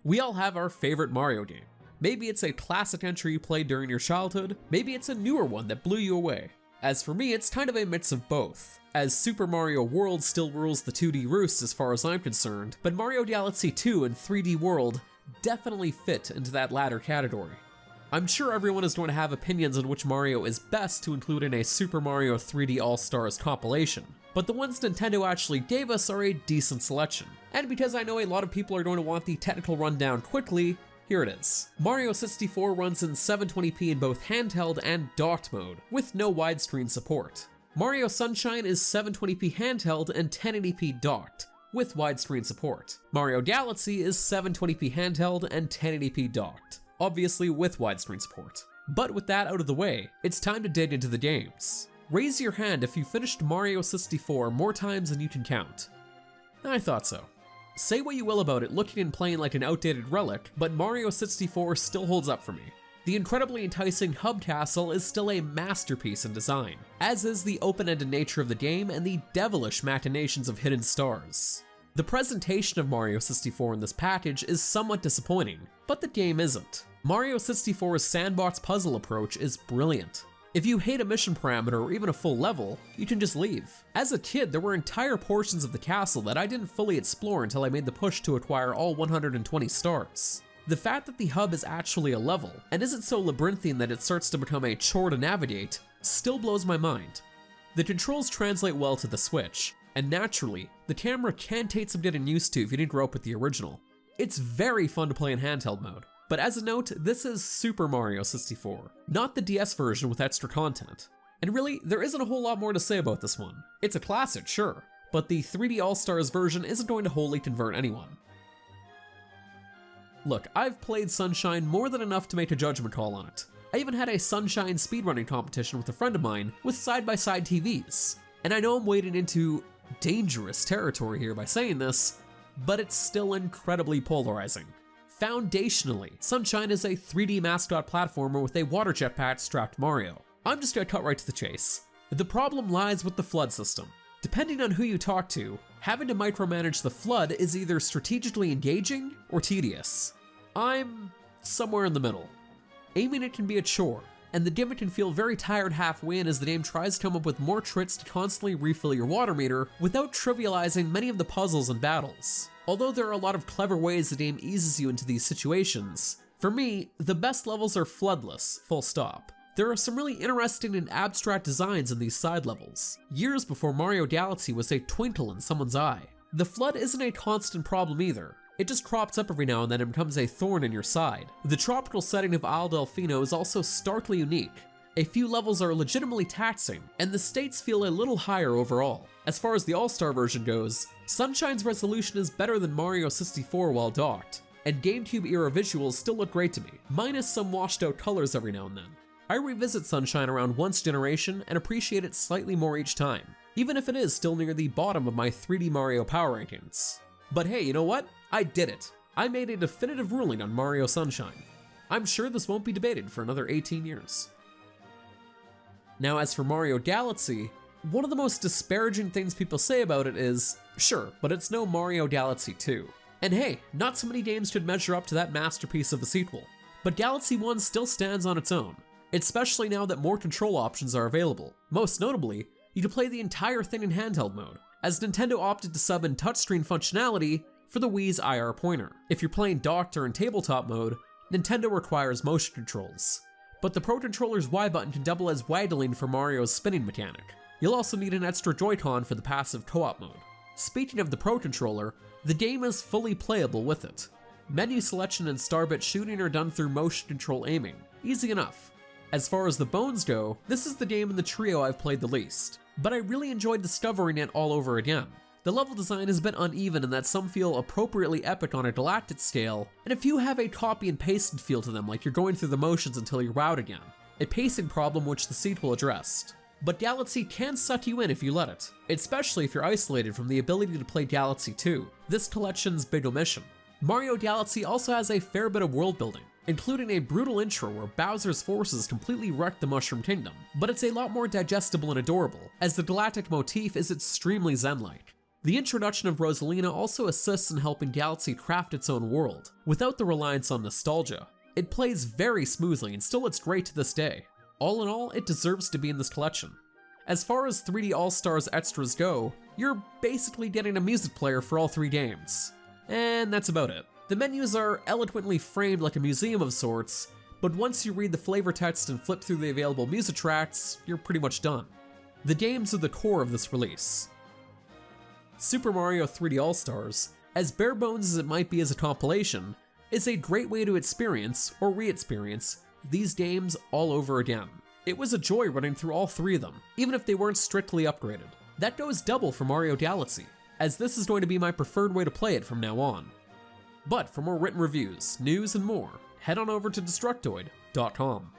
We all have our favorite Mario game. Maybe it's a classic entry you played during your childhood, maybe it's a newer one that blew you away. As for me, it's kind of a mix of both, as Super Mario World still rules the 2D roost as far as I'm concerned, but Mario Galaxy 2 and 3D World definitely fit into that latter category. I'm sure everyone is going to have opinions on which Mario is best to include in a Super Mario 3D All-Stars compilation, but the ones Nintendo actually gave us are a decent selection. And because I know a lot of people are going to want the technical rundown quickly, here it is. Mario 64 runs in 720p in both handheld and docked mode, with no widescreen support. Mario Sunshine is 720p handheld and 1080p docked, with widescreen support. Mario Galaxy is 720p handheld and 1080p docked, obviously with widescreen support. But with that out of the way, it's time to dig into the games. Raise your hand if you finished Mario 64 more times than you can count. I thought so. Say what you will about it looking and playing like an outdated relic, but Mario 64 still holds up for me. The incredibly enticing hub castle is still a masterpiece in design, as is the open-ended nature of the game and the devilish machinations of hidden stars. The presentation of Mario 64 in this package is somewhat disappointing, but the game isn't. Mario 64's sandbox puzzle approach is brilliant. If you hate a mission parameter or even a full level, you can just leave. As a kid, there were entire portions of the castle that I didn't fully explore until I made the push to acquire all 120 stars. The fact that the hub is actually a level, and isn't so labyrinthian that it starts to become a chore to navigate, still blows my mind. The controls translate well to the Switch, and naturally, the camera can take some getting used to if you didn't grow up with the original. It's very fun to play in handheld mode. But as a note, this is Super Mario 64, not the DS version with extra content. And really, there isn't a whole lot more to say about this one. It's a classic, sure, but the 3D All-Stars version isn't going to wholly convert anyone. Look, I've played Sunshine more than enough to make a judgment call on it. I even had a Sunshine speedrunning competition with a friend of mine with side-by-side TVs. And I know I'm wading into dangerous territory here by saying this, but it's still incredibly polarizing. Foundationally, Sunshine is a 3D mascot platformer with a water jetpack strapped Mario. I'm just gonna cut right to the chase. The problem lies with the FLUDD system. Depending on who you talk to, having to micromanage the FLUDD is either strategically engaging or tedious. I'm somewhere in the middle. Aiming it can be a chore, and the gimmick can feel very tired halfway in as the game tries to come up with more tricks to constantly refill your water meter without trivializing many of the puzzles and battles. Although there are a lot of clever ways the game eases you into these situations, for me, the best levels are floodless, full stop. There are some really interesting and abstract designs in these side levels, years before Mario Galaxy was a twinkle in someone's eye. The FLUDD isn't a constant problem either. It just crops up every now and then and becomes a thorn in your side. The tropical setting of Isle Delfino is also starkly unique. A few levels are legitimately taxing, and the stakes feel a little higher overall. As far as the All-Star version goes, Sunshine's resolution is better than Mario 64 while docked, and GameCube era visuals still look great to me, minus some washed out colors every now and then. I revisit Sunshine around once a generation and appreciate it slightly more each time, even if it is still near the bottom of my 3D Mario power rankings. But hey, you know what? I did it. I made a definitive ruling on Mario Sunshine. I'm sure this won't be debated for another 18 years. Now as for Mario Galaxy, one of the most disparaging things people say about it is, sure, but it's no Mario Galaxy 2. And hey, not so many games could measure up to that masterpiece of a sequel. But Galaxy 1 still stands on its own, especially now that more control options are available. Most notably, you can play the entire thing in handheld mode, as Nintendo opted to sub in touchscreen functionality for the Wii's IR pointer. If you're playing docked or in tabletop mode, Nintendo requires motion controls. But the Pro Controller's Y button can double as waggling for Mario's spinning mechanic. You'll also need an extra Joy-Con for the passive co-op mode. Speaking of the Pro Controller, the game is fully playable with it. Menu selection and starbit shooting are done through motion control aiming. Easy enough. As far as the bones go, this is the game in the trio I've played the least, but I really enjoyed discovering it all over again. The level design has been uneven in that some feel appropriately epic on a galactic scale, and a few have a copy and pasted feel to them like you're going through the motions until you're wowed again, a pacing problem which the sequel addressed. But Galaxy can suck you in if you let it, especially if you're isolated from the ability to play Galaxy 2, this collection's big omission. Mario Galaxy also has a fair bit of world building, including a brutal intro where Bowser's forces completely wreck the Mushroom Kingdom, but it's a lot more digestible and adorable, as the galactic motif is extremely zen-like. The introduction of Rosalina also assists in helping Galaxy craft its own world, without the reliance on nostalgia. It plays very smoothly and still looks great to this day. All in all, it deserves to be in this collection. As far as 3D All-Stars extras go, you're basically getting a music player for all 3 games. And that's about it. The menus are eloquently framed like a museum of sorts, but once you read the flavor text and flip through the available music tracks, you're pretty much done. The games are the core of this release. Super Mario 3D All-Stars, as bare bones as it might be as a compilation, is a great way to experience, or re-experience, these games all over again. It was a joy running through all 3 of them, even if they weren't strictly upgraded. That goes double for Mario Galaxy, as this is going to be my preferred way to play it from now on. But for more written reviews, news, and more, head on over to Destructoid.com.